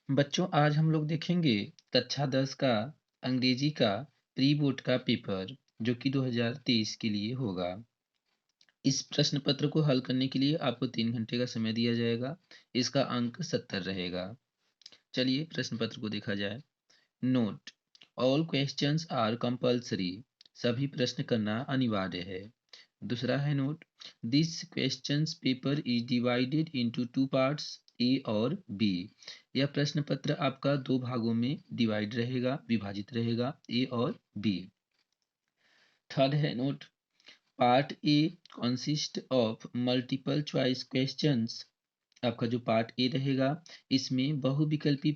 बच्चों आज हम लोग देखेंगे कक्षा 10 का अंग्रेजी का प्री बोर्ड का पेपर जो कि 2023 के लिए होगा। इस प्रश्न पत्र को हल करने के लिए आपको 3 घंटे का समय दिया जाएगा। इसका अंक 70 रहेगा। चलिए प्रश्न पत्र को देखा जाए। Note, all questions are compulsory. सभी प्रश्न करना अनिवार्य है। दूसरा है note, this questions paper is divided into two parts, A और बी। यह प्रश्न पत्र आपका दो भागों में डिवाइड रहेगा, विभाजित रहेगा, ए और बी। थर्ड है note, part A consist of multiple choice questions. आपका जो पार्ट ए रहेगा इसमें बहुविकल्पी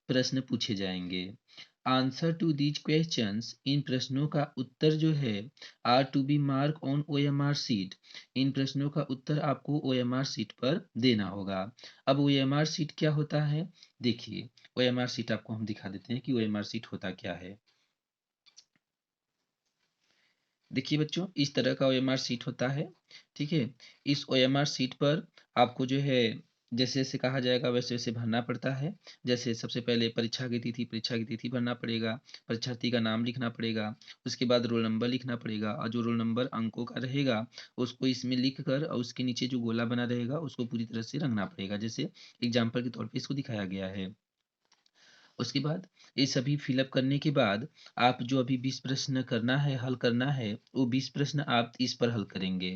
प्रश्न पूछे जाएंगे। आंसर टू दीज क्वेश्चंस, इन प्रश्नों का उत्तर जो है, are to be mark on OMR sheet. इन प्रश्नों का उत्तर आपको ओएमआर सीट पर देना होगा। अब ओएमआर सीट क्या होता है, देखिए ओएमआर सीट आपको हम दिखा देते हैं कि ओएमआर सीट होता क्या है। देखिए बच्चों, इस तरह का ओएमआर सीट होता है। ठीक है, इस ओएमआर सीट पर आपको जो है जैसे जैसे कहा जाएगा वैसे वैसे भरना पड़ता है। जैसे सबसे पहले परीक्षा की तिथि भरना पड़ेगा, परीक्षार्थी का नाम लिखना पड़ेगा, उसके बाद रोल नंबर लिखना पड़ेगा और जो रोल नंबर अंकों का रहेगा उसको इसमें लिख कर और उसके नीचे जो गोला बना रहेगा उसको पूरी तरह से रंगना पड़ेगा, जैसे एग्जाम्पल के तौर पर इसको दिखाया गया है। उसके बाद ये सभी फिलअप करने के बाद आप जो अभी 20 प्रश्न करना है, हल करना है, वो 20 प्रश्न आप इस पर हल करेंगे।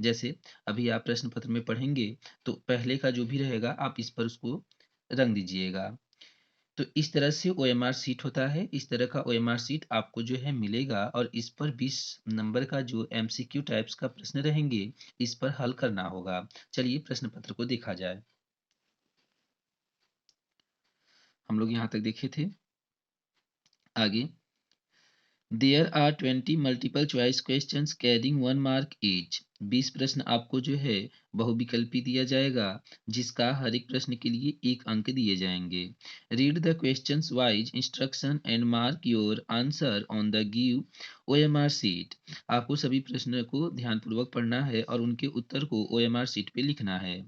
जैसे अभी आप प्रश्न पत्र में पढ़ेंगे तो पहले का जो भी रहेगा आप इस पर उसको रंग दीजिएगा। तो इस तरह से ओएमआर सीट होता है। इस तरह का ओएमआर सीट आपको जो है मिलेगा और इस पर 20 नंबर का जो एमसीक्यू टाइप्स का प्रश्न रहेंगे इस पर हल करना होगा। चलिए प्रश्न पत्र को देखा जाए। हम लोग यहाँ तक देखे थे। आगे, there are 20 multiple choice questions carrying 1 mark each. 20 प्रश्न आपको जो है बहुविकल्पी दिया जाएगा जिसका हर एक प्रश्न के लिए 1 अंक दिए जाएंगे। Read the questions wise instruction and mark your answer on the give OMR sheet. आपको सभी प्रश्नों को ध्यानपूर्वक पढ़ना है और उनके उत्तर को ओएमआर सीट पे लिखना है।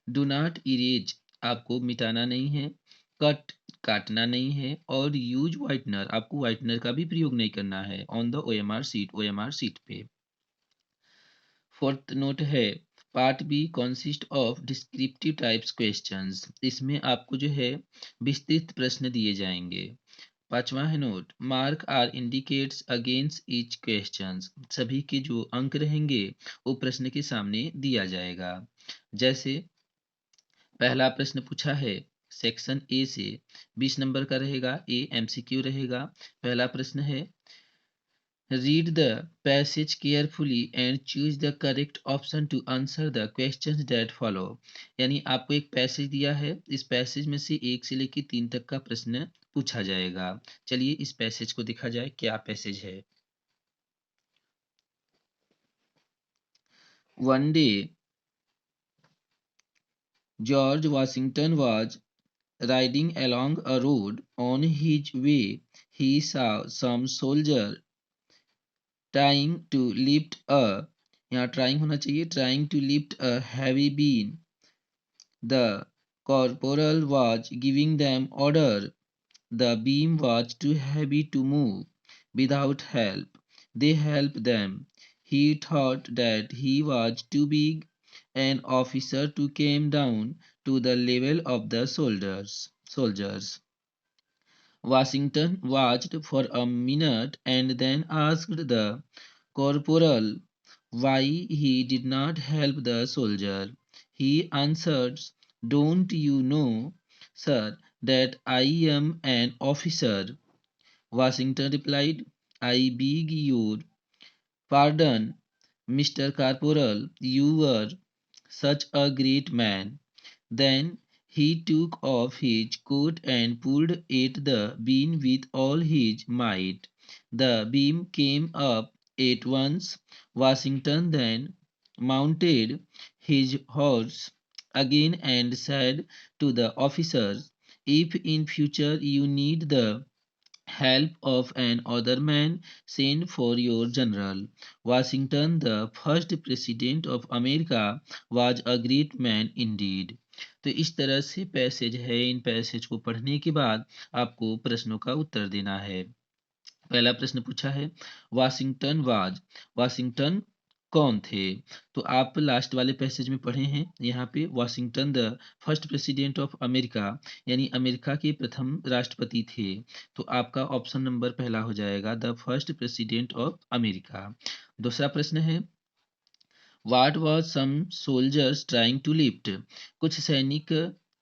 डू नॉट इरेज, आपको मिटाना नहीं है। कट, काटना नहीं है। और यूज व्हाइटनर, आपको व्हाइटनर का भी प्रयोग नहीं करना है ऑन द ओएमआर सीट पे। फोर्थ नोट है, part B consist of descriptive types questions. इसमें आपको जो है विस्तृत प्रश्न दिए जाएंगे। पांचवा है note, mark are indicates against each questions. सभी के जो अंक रहेंगे वो प्रश्न के सामने दिया जाएगा। जैसे पहला प्रश्न पूछा है सेक्शन ए से, 20 नंबर का रहेगा, ए एमसीक्यू रहेगा। पहला प्रश्न है, read the passage carefully and choose the correct option to answer the questions that follow. यानी आपको एक पैसेज दिया है, इस पैसेज में से 1 से लेकर 3 तक का प्रश्न पूछा जाएगा। चलिए इस पैसेज को देखा जाए, क्या पैसेज है। One day George Washington was riding along a road. On his way, he saw some soldier trying to lift a, यहाँ trying होना चाहिए, trying to lift a heavy beam. The corporal was giving them order. The beam was too heavy to move without help. They helped them. He thought that he was too big an officer to came down to the level of the soldiers. Washington watched for a minute and then asked the corporal why he did not help the soldier. He answered, don't you know, sir, that I am an officer? Washington replied, I beg your pardon, Mr. Corporal, you were such a great man. Then he took off his coat and pulled at the beam with all his might. The beam came up at once. Washington then mounted his horse again and said to the officers, if in future you need the help of an other man, send for your general. Washington, the first president of America, was a great man indeed. तो इस तरह से passage है, इन passage को पढ़ने के बाद आपको प्रश्नों का उत्तर देना है। पहला प्रश्न पूछा है, वाशिंगटन वाज, वाशिंगटन कौन थे? तो आप लास्ट वाले पैसेज में पढ़े हैं, यहाँ पे Washington the first president of America, यानी अमेरिका के प्रथम राष्ट्रपति थे। तो आपका ऑप्शन नंबर पहला हो जाएगा the first president of America. दूसरा प्रश्न है, what was some soldiers trying to lift, कुछ सैनिक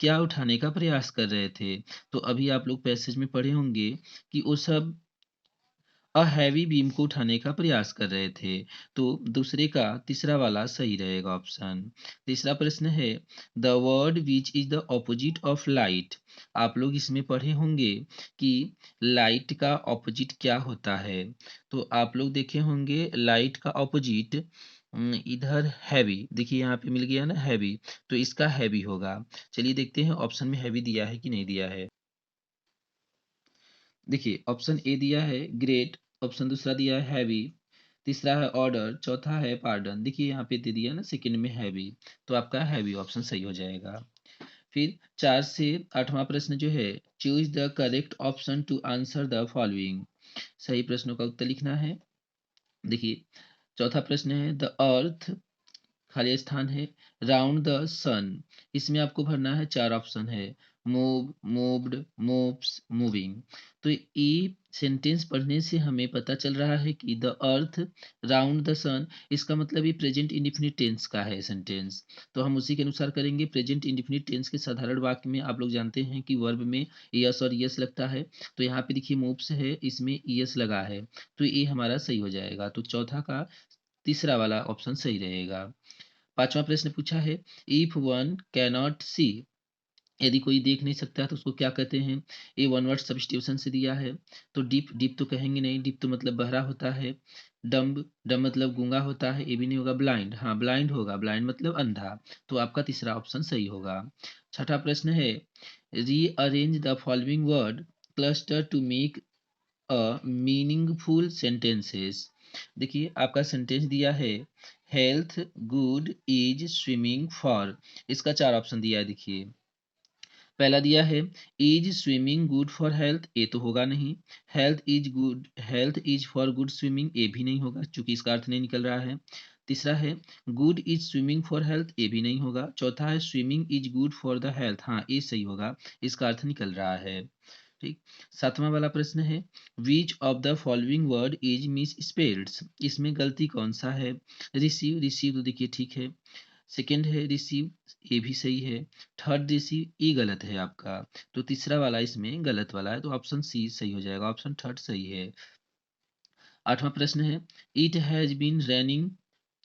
क्या उठाने का प्रयास कर रहे थे? तो अभी आप लोग पैसेज में पढ़े होंगे कि वो सब हैवी बीम को उठाने का प्रयास कर रहे थे। तो दूसरे का तीसरा वाला सही रहेगा ऑप्शन। तीसरा प्रश्न है, the word which is the opposite of light, आप लोग इसमें पढ़े होंगे कि लाइट का ऑपोजिट क्या होता है। तो आप लोग देखे होंगे लाइट का ऑपोजिट इधर हैवी, देखिए यहाँ पे मिल गया ना हैवी, तो इसका हैवी होगा। चलिए देखते हैं ऑप्शन में हैवी दिया है कि नहीं दिया है। देखिए ऑप्शन ए दिया है ग्रेट, ऑप्शन दूसरा दिया है हैवी, तीसरा है ऑर्डर, चौथा है पार्डन। देखिए यहाँ पे दे दिया ना सेकंड में हैवी, तो आपका हैवी ऑप्शन सही हो जाएगा। फिर 4 से 8वां प्रश्न जो है, choose the correct option to answer the following, सही प्रश्नों का उत्तर लिखना है। देखिए चौथा प्रश्न है, द अर्थ खाली स्थान है, राउंड द सन, इसमें आपको भरना है 4 ऑप्शन है, मूव, मूव्ड, मूव्स, मूविंग। तो ये सेंटेंस पढ़ने से हमें पता चल रहा है कि द अर्थ राउंड द सन, इसका मतलब ये प्रेजेंट इंडिफिनिट टेंस का है सेंटेंस। तो हम उसी के अनुसार करेंगे। प्रेजेंट इंडिफिनिट टेंस के साधारण वाक्य में आप लोग जानते हैं कि वर्ब में यस और यस लगता है। तो यहाँ पे देखिए मूव्स है, इसमें यस लगा है, तो ये हमारा सही हो जाएगा। तो चौथा का तीसरा वाला ऑप्शन सही रहेगा। पांचवा प्रश्न पूछा है, इफ वन कैनॉट सी, यदि कोई देख नहीं सकता है तो उसको क्या कहते हैं? ये वन वर्ड सब्स्टिट्यूशन से दिया है। तो डीप, डीप तो कहेंगे नहीं, डीप तो मतलब बहरा होता है। डम्ब, डम्ब मतलब गूंगा होता है, ये भी नहीं होगा। ब्लाइंड, हाँ ब्लाइंड होगा, ब्लाइंड मतलब अंधा। तो आपका तीसरा ऑप्शन सही होगा। छठा प्रश्न है, rearrange the following word cluster to make a meaningful sentences. देखिए आपका सेंटेंस दिया है, health good is swimming for, इसका 4 ऑप्शन दिया है। देखिए पहला दिया है, is swimming good for health, ये तो होगा नहीं। Health is good, health is for good swimming, ये भी नहीं होगा क्योंकि इसका अर्थ नहीं निकल रहा है। तीसरा है, good is swimming for health, ये भी नहीं होगा। चौथा है, swimming is good for the health, हाँ ये सही होगा, इसका अर्थ निकल रहा है। ठीक। सातवां वाला प्रश्न है, which of the following word is miss spelled, इसमें गलती कौन सा है? रिसीव, रिसीव तो देखिए ठीक है। सेकेंड है रिसीव, ये भी सही है। थर्ड रिसीव, ये गलत है आपका। तो तीसरा वाला इसमें गलत वाला है, तो ऑप्शन सी सही हो जाएगा, ऑप्शन थर्ड सही है। आठवां प्रश्न है, it has been raining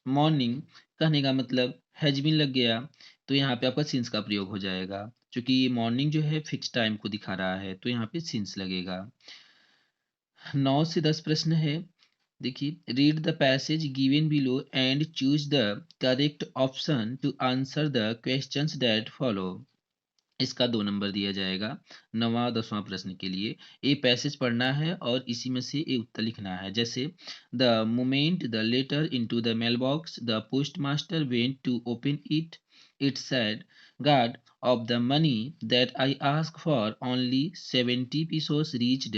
morning, कहने का मतलब हैज बीन लग गया, तो यहाँ पे आपका सिंस का प्रयोग हो जाएगा, क्योंकि ये मॉर्निंग जो है फिक्स टाइम को दिखा रहा है, तो यहाँ पे सिंस लगेगा। 9 से 10 प्रश्न है। देखिए, read the passage given below and choose the correct option to answer the questions that follow, इसका 2 नंबर दिया जाएगा 9वां 10वां प्रश्न के लिए। ये पैसेज पढ़ना है और इसी में से ये उत्तर लिखना है। जैसे, the moment the letter into the mail box the post master went to open it, it said, God, of the money that I asked for, only 70 pesos reached.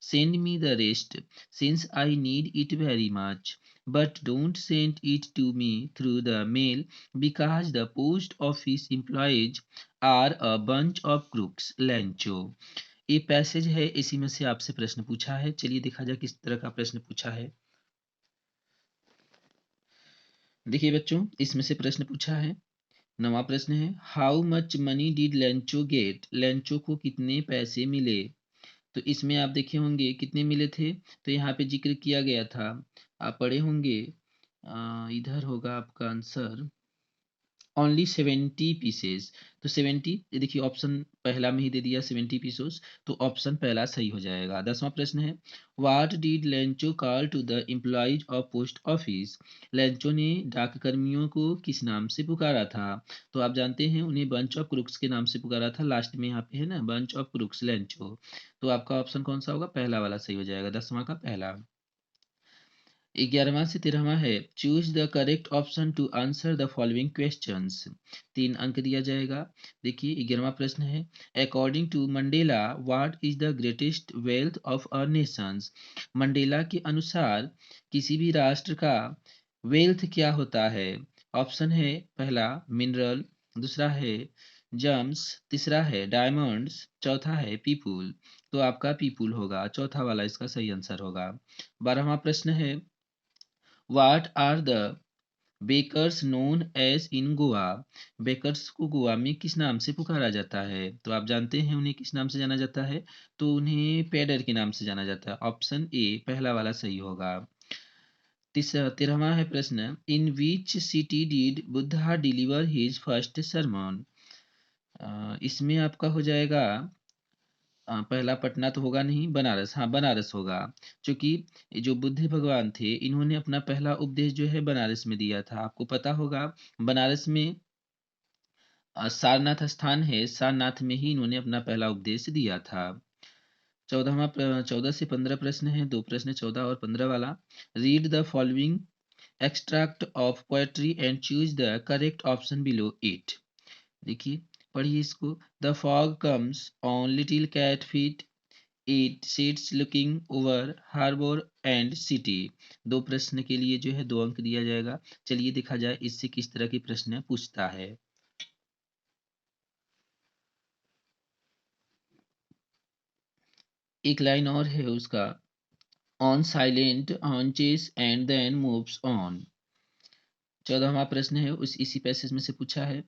Send me the rest, since I need it very much. But don't send it to me through the mail, because the post office employees are a bunch of crooks. लैंचो, ये passage है, इसी में से आपसे प्रश्न पूछा है। चलिए देखा जाए किस तरह का प्रश्न पूछा है। देखिए बच्चों, इसमें से प्रश्न पूछा है। 9वां प्रश्न है, how much money did Lencho get, Lencho को कितने पैसे मिले? तो इसमें आप देखे होंगे कितने मिले थे, तो यहाँ पे जिक्र किया गया था, आप पढ़े होंगे। इधर होगा आपका आंसर ओनली 70 पीसेस। तो 70, ये देखिए ऑप्शन पहला में ही दे दिया 70 पीसेस, तो ऑप्शन पहला सही हो जाएगा। 10वां प्रश्न है, what did Lencho call to the employees of post office, Lencho ने डाककर्मियों को किस नाम से पुकारा था? तो आप जानते हैं उन्हें बंच ऑफ क्रुक्स के नाम से पुकारा था, लास्ट में यहाँ पे है ना बंच ऑफ क्रुक्स लेंचो। तो आपका ऑप्शन कौन सा होगा? पहला वाला सही हो जाएगा, 10वां का पहला। 11वां से 13वां है choose the correct option to answer the following questions. 3 अंक दिया जाएगा। देखिए 11वां प्रश्न है according to Mandela what is the greatest wealth of a nations. Mandela के अनुसार किसी भी राष्ट्र का वेल्थ क्या होता है। ऑप्शन है पहला मिनरल, दूसरा है जम्स, तीसरा है डायमंड्स, चौथा है पीपुल। तो आपका पीपुल होगा, चौथा वाला इसका सही आंसर होगा। 12वां प्रश्न है What are the bakers known as in Goa. Bakers को गोवा में किस नाम से पुकारा जाता है। तो आप जानते हैं उन्हें किस नाम से जाना जाता है, तो उन्हें पेडर के नाम से जाना जाता है। ऑप्शन ए पहला वाला सही होगा। 13वां है प्रश्न in which city did Buddha deliver his first sermon. इसमें आपका हो जाएगा पहला पटना तो होगा नहीं, बनारस, हाँ बनारस होगा। क्योंकि जो बुद्ध भगवान थे इन्होंने अपना पहला उपदेश जो है बनारस में दिया था। आपको पता होगा बनारस में सारनाथ स्थान है, सारनाथ में ही इन्होंने अपना पहला उपदेश दिया था। 14 से 15 प्रश्न है, दो प्रश्न 14 और 15 वाला। Read the following extract of poetry and choose the correct option below it. देखिए पढ़िए इसको। The fog comes on little cat feet, it sits looking over harbour and city. दो प्रश्न के लिए जो है 2 अंक दिया जाएगा। चलिए देखा जाए इससे किस तरह के प्रश्न पूछता है। एक लाइन और है उसका, on silent haunches and then moves on. 14वां प्रश्न है उस इसी पैसेज में से पूछा है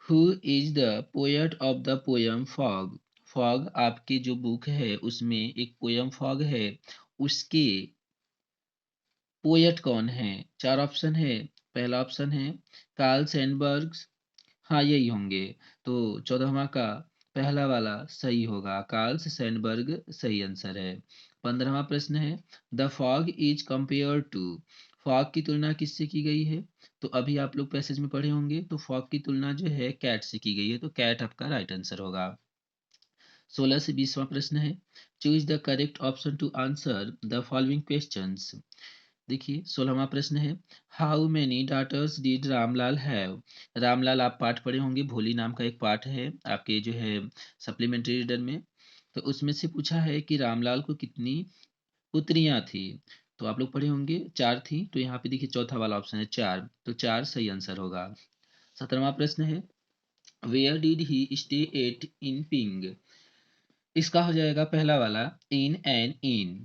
who is the poet of the poem fog. Fog आपकी जो बुक है उसमें एक पोयम फॉग है, उसके पोएट कौन है। 4 ऑप्शन है। पहला ऑप्शन है कार्ल सैनबर्ग, हाँ यही होंगे। तो 14वां का पहला वाला सही होगा, कार्ल सैनबर्ग सही आंसर है। 15वां प्रश्न है the fog is compare to. Fog की तुलना किससे की गई है। तो अभी आप लोग पैसेज में पढ़े होंगे, तो फॉग की तुलना जो है कैट से की गई है, तो कैट आपका राइट आंसर होगा। 16 से 20वां प्रश्न है choose the correct option to answer the following questions. देखिए 16वां प्रश्न है how many daughters did Ramlal have. Ramlal आप पाठ पढ़े होंगे, भोली नाम का एक पाठ है आपके जो है सप्लीमेंट्री रीडर में। तो उसमें से पूछा है कि रामलाल को कितनी पुत्रियां थी। तो आप लोग पढ़े होंगे 4 थी, तो यहाँ पे देखिए चौथा वाला ऑप्शन है 4, तो 4 सही आंसर होगा। 17वां प्रश्न है where did he stay at in ping. इसका हो जाएगा पहला वाला इन एन इन।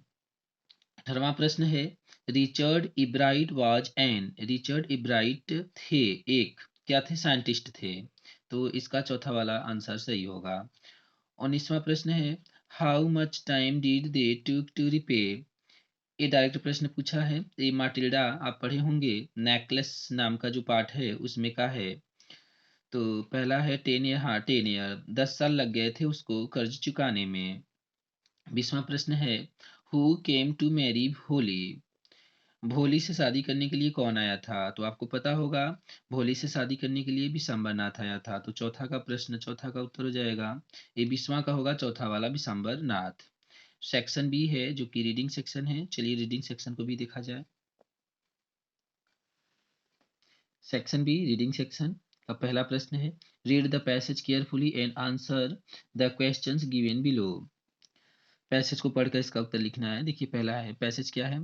18वां प्रश्न है Richard Ebright was an. Richard Ebright थे एक क्या थे, साइंटिस्ट थे। तो इसका चौथा वाला आंसर सही होगा। 19वां प्रश्न है how much time did they टूक टू रिपे। ये डायरेक्ट प्रश्न पूछा है, ये माटिल्डा आप पढ़े होंगे, नेकलेस नाम का जो पार्ट है उसमें का है। तो पहला है 10 ईयर, हाँ 10 ईयर, 10 साल लग गए थे उसको कर्ज चुकाने में। 20वां प्रश्न है who came to marry Holi. Bholi से शादी करने के लिए कौन आया था। तो आपको पता होगा भोली से शादी करने के लिए विशंबर नाथ आया था। तो चौथा का प्रश्न, चौथा का उत्तर हो जाएगा ये 20वां का होगा, चौथा वाला विशंबर नाथ। सेक्शन बी है जो कि रीडिंग सेक्शन है, चलिए रीडिंग सेक्शन को भी देखा जाए। सेक्शन बी रीडिंग सेक्शन का पहला प्रश्न है read the passage carefully and answer the questions given below. Passage को पढ़कर इसका उत्तर लिखना है। देखिए पहला है पैसेज क्या है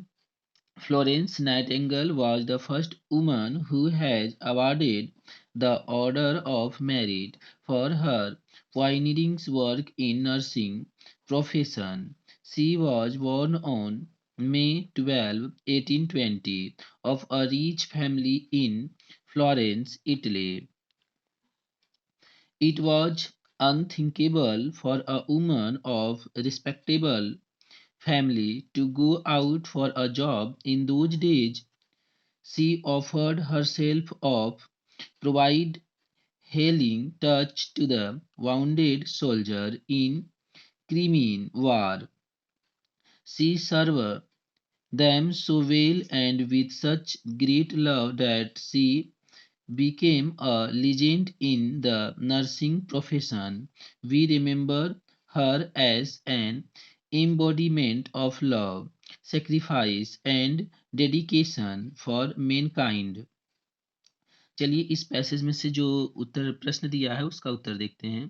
Florence Nightingale was the first woman who has awarded the Order of Merit for her pioneering work in nursing profession. She was born on May 12, 1820, of a rich family in Florence, Italy. It was unthinkable for a woman of respectable family to go out for a job in those days. She offered herself up, provide healing touch to the wounded soldier in Crimean War. She served them so well and with such great love that she became a legend in the nursing profession. We remember her as an embodiment of love, sacrifice and dedication for mankind। चलिए इस passage में से जो उत्तर प्रश्न दिया है उसका उत्तर देखते हैं।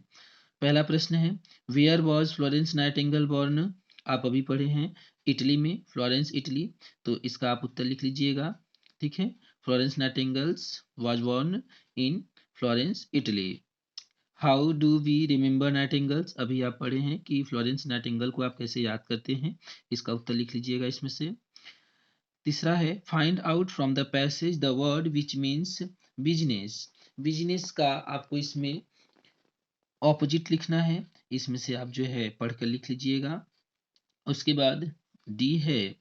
पहला प्रश्न है, where was Florence Nightingale born? आप अभी पढ़े हैं इटली में, फ्लोरेंस इटली, तो इसका आप उत्तर लिख लीजिएगा। ठीक है, Florence Nightingales was born in Florence Italy. How do we remember Nightingales? अभी आप पढ़े हैं कि फ्लोरेंस नाइटिंगेल को आप कैसे याद करते हैं, इसका उत्तर लिख लीजिएगा इसमें से। तीसरा है, find out from the passage the word which means business. Business का आपको इसमें ऑपोजिट लिखना है, इसमें से आप जो है पढ़कर लिख लीजिएगा। उसके बाद डी है,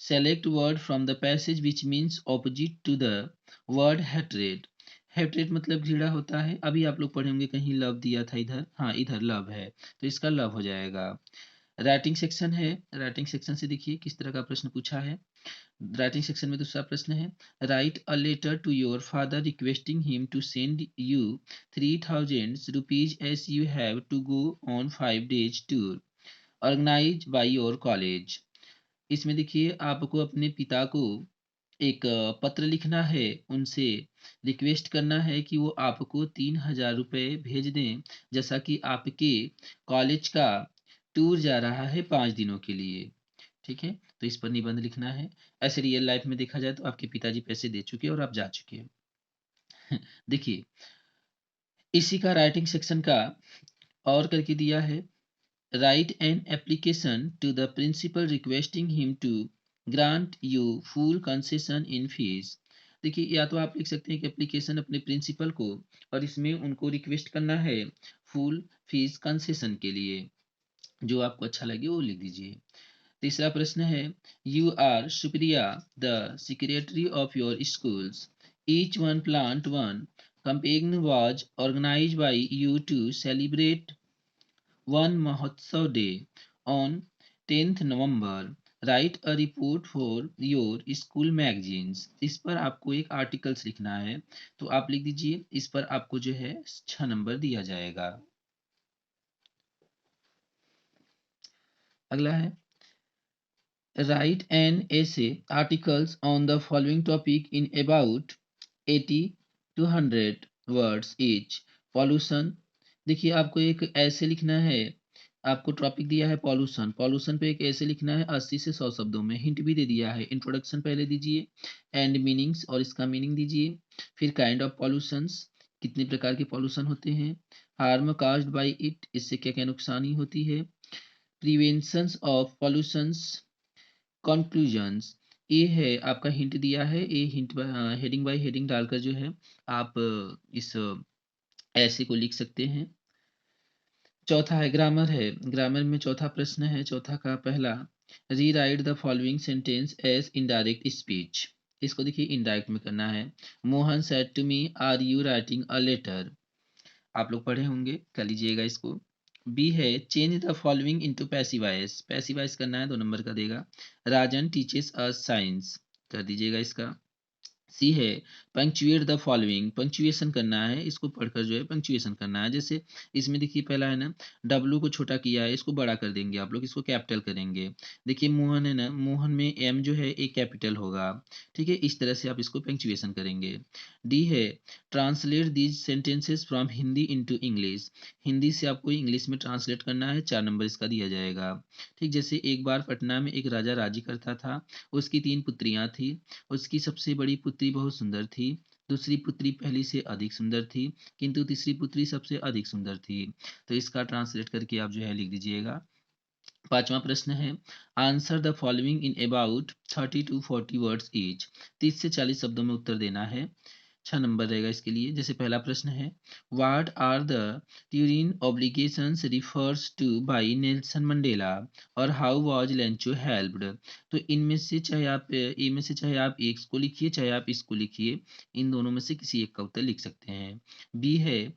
select word from the passage which means opposite to the word hatred. Hatred मतलब घृणा होता है, अभी आप लोग पढ़े होंगे कहीं लव दिया था इधर, हाँ इधर लव है तो इसका लव हो जाएगा। राइटिंग सेक्शन है, राइटिंग सेक्शन से देखिए किस तरह का प्रश्न पूछा है। राइटिंग सेक्शन में दूसरा प्रश्न है, write a letter to your father requesting him to send you 3000 rupees as you have to go on 5 days tour organise by your college. इसमें देखिए आपको अपने पिता को एक पत्र लिखना है, उनसे रिक्वेस्ट करना है कि वो आपको 3000 रुपये भेज दें, जैसा कि आपके कॉलेज का टूर जा रहा है 5 दिनों के लिए। ठीक है, तो इस पर निबंध लिखना है। ऐसे रियल लाइफ में देखा जाए तो आपके पिताजी पैसे दे चुके हैं और आप जा चुके हैं। देखिए इसी का राइटिंग सेक्शन का और करके दिया है, write an application to the principal requesting him to grant you full concession in fees. देखिए या तो आप लिख सकते हैं कि एप्लीकेशन अपने प्रिंसिपल को और इसमें उनको रिक्वेस्ट करना है फुल फीस कंसेशन के लिए, जो आपको अच्छा लगे वो लिख दीजिए। तीसरा प्रश्न है, you are Supriya the secretary of your schools, each one plant one campaign was organized by you to celebrate one Mahotsav day on 10th November. Right a report for your school magazines. इस पर आपको एक articles लिखना है, तो आप लिख दीजिए, इस पर आपको जो है 6 नंबर दिया जाएगा। अगला है, write an essay articles on the following topic in about 80 to 100 words each। Pollution, देखिए आपको एक ऐसे लिखना है, आपको टॉपिक दिया है पॉल्यूशन, पॉल्यूशन पे एक ऐसे लिखना है 80 से 100 शब्दों में। हिंट भी दे दिया है, इंट्रोडक्शन पहले दीजिए, एंड मीनिंग्स और इसका मीनिंग दीजिए, फिर काइंड ऑफ पॉल्यूशंस, कितने प्रकार के पॉल्यूशन होते हैं, हार्म कास्ड बाय इट, इससे क्या क्या नुकसानी होती है, प्रिवेंशंस ऑफ पॉल्यूशंस, कंक्लूजन्स। ये है आपका हिंट दिया है, ये हिंट हेडिंग बाय हेडिंग डालकर जो है आप इस ऐसे को लिख सकते हैं। चौथा है ग्रामर है, ग्रामर में चौथा प्रश्न है, चौथा का पहला, rewrite the following sentence as indirect speech. इसको देखिए इनडायरेक्ट में करना है। Mohan said to me are you writing a letter, आप लोग पढ़े होंगे, कर लीजिएगा इसको। बी है, change the following into passive voice, passive voice करना है, 2 नंबर का देगा। राजन टीचेस अस साइंस, कर दीजिएगा इसका। सी है, पंक्चुएट द फॉलोइंग, पंक्चुएशन करना है, इसको पढ़कर जो है पंक्चुएशन करना है। जैसे इसमें देखिए पहला है ना, डब्लू को छोटा किया है, इसको बड़ा कर देंगे आप लोग, इसको कैपिटल करेंगे। देखिए मोहन है ना, मोहन में एम जो है एक कैपिटल होगा। ठीक है, इस तरह से आप इसको पंक्चुएशन करेंगे। डी है, translate these sentences from Hindi into English, Hindi से आपको इंग्लिश में ट्रांसलेट करना है, 4 नंबर इसका दिया जाएगा। ठीक, जैसे एक बार पटना में एक राजा राजी करता था, उसकी 3 पुत्रियां थी, उसकी सबसे बड़ी पुत्री बहुत सुंदर थी, दूसरी पुत्री पहली से अधिक सुंदर थी, किंतु तीसरी पुत्री सबसे अधिक सुंदर थी। तो इसका ट्रांसलेट करके आप जो है लिख दीजिएगा। पांचवा प्रश्न है, answer the following in about 30 to 40 words each, 30 से 40 शब्दों में उत्तर देना है, 6 नंबर रहेगा इसके लिए। जैसे पहला प्रश्न है, what are the twin obligations refers to by Nelson Mandela और हाउ वाज लेंचो हेल्प्ड। तो इनमें से चाहे आप एक को लिखिए चाहे आप इसको लिखिए, इन दोनों में से किसी एक का उत्तर लिख सकते हैं। बी है,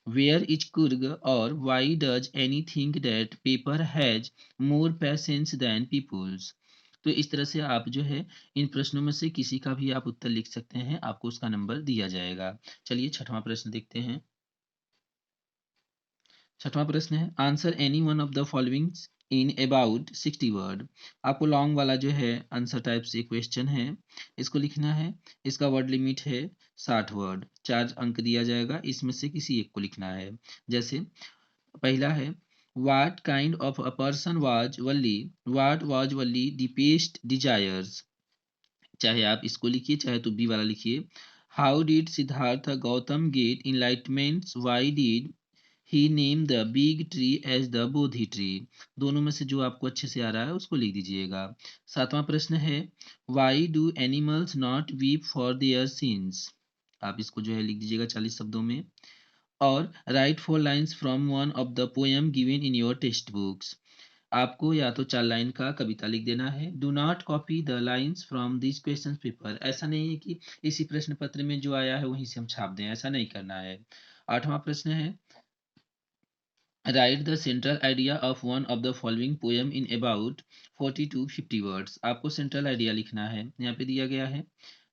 वेयर इज कुर्ग और why does Annie think that paper has more patience than peoples. तो इस तरह से आप जो है इन प्रश्नों में से किसी का भी आप उत्तर लिख सकते हैं, आपको उसका नंबर दिया जाएगा। चलिए छठवां प्रश्न देखते हैं। छठवां प्रश्न है, answer any one of the following in about 60 word. आपको लॉन्ग वाला जो है आंसर टाइप से क्वेश्चन है, इसको लिखना है। इसका वर्ड लिमिट है 60 वर्ड। 4 अंक दिया जाएगा, इसमें से किसी एक को लिखना है। जैसे पहला है, what kind of a person was Valli, what was Valli deepest desires. चाहे आप इसको लिखिए चाहे तो बी वाला लिखिए। How did Siddhartha Gautam get enlightenment, why did he name the big tree as the Bodhi tree. दोनों में से जो आपको अच्छे से आ रहा है उसको लिख दीजिएगा। सातवां प्रश्न है, why do animals not weep for their since. आप इसको जो है लिख दीजिएगा 40 शब्दों में। और right 4 lines from one of the poem given in your text books. आपको या तो 4 लाइन का कविता लिख देना है। Do not copy the lines from this question paper. ऐसा नहीं है कि इसी प्रश्न पत्र में जो आया है वहीं से हम छाप दें, ऐसा नहीं करना है। आठवां प्रश्न है, right the central idea of one of the following poem in about 40 to 50 words. आपको सेंट्रल आइडिया लिखना है, यहाँ पे दिया गया है।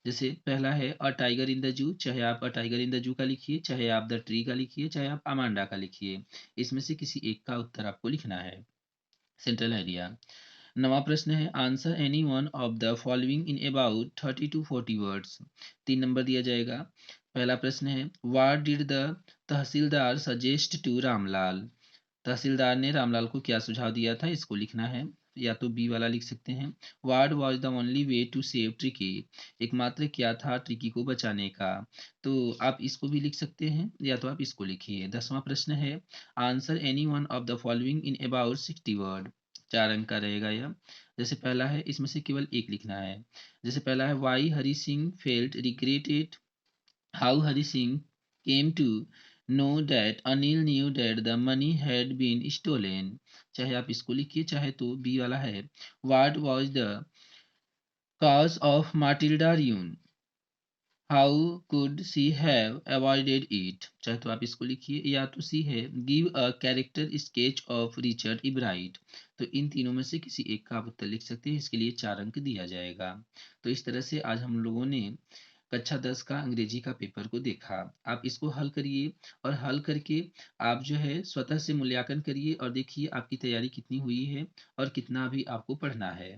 जैसे पहला है a tiger in the zoo, चाहे आप a tiger in the zoo का लिखिए, चाहे आप द ट्री का लिखिए, चाहे आप अमांडा का लिखिए। इसमें से किसी एक का उत्तर आपको लिखना है, सेंट्रल आइडिया। नवा प्रश्न है, answer any one of the following in about 30 to 40 words. 3 number दिया जाएगा। पहला प्रश्न है, what did the tehsildar suggest to Ramlal. तहसीलदार ने रामलाल को क्या सुझाव दिया था, इसको लिखना है। या तो बी वाला लिख सकते हैं, what was the only way to save Tricki. एकमात्र क्या था ट्रिकी को बचाने का। तो आप इसको भी लिख सकते हैं या तो आप इसको लिखिए। 10वां प्रश्न है, answer any one of the following in about 60 word. 4 अंक का रहेगा यह। जैसे पहला है, इसमें से केवल एक लिखना है। जैसे पहला है, why Hari Singh felt regretted, how Hari Singh came to know that Anil knew that the money had been stolen। चाहे आप इसको लिखिए चाहे तो बी वाला है, what was the cause of Matilda ruin, how could she have avoided it। चाहे तो आप इसको लिखिए या तो सी है, give a character sketch of Richard Ebright। तो इन तीनों में से किसी एक का आप उत्तर लिख सकते हैं, इसके लिए 4 अंक दिया जाएगा। तो इस तरह से आज हम लोगों ने कक्षा 10 का अंग्रेजी का पेपर को देखा। आप इसको हल करिए और हल करके आप जो है स्वतः से मूल्यांकन करिए और देखिए आपकी तैयारी कितनी हुई है और कितना अभी आपको पढ़ना है।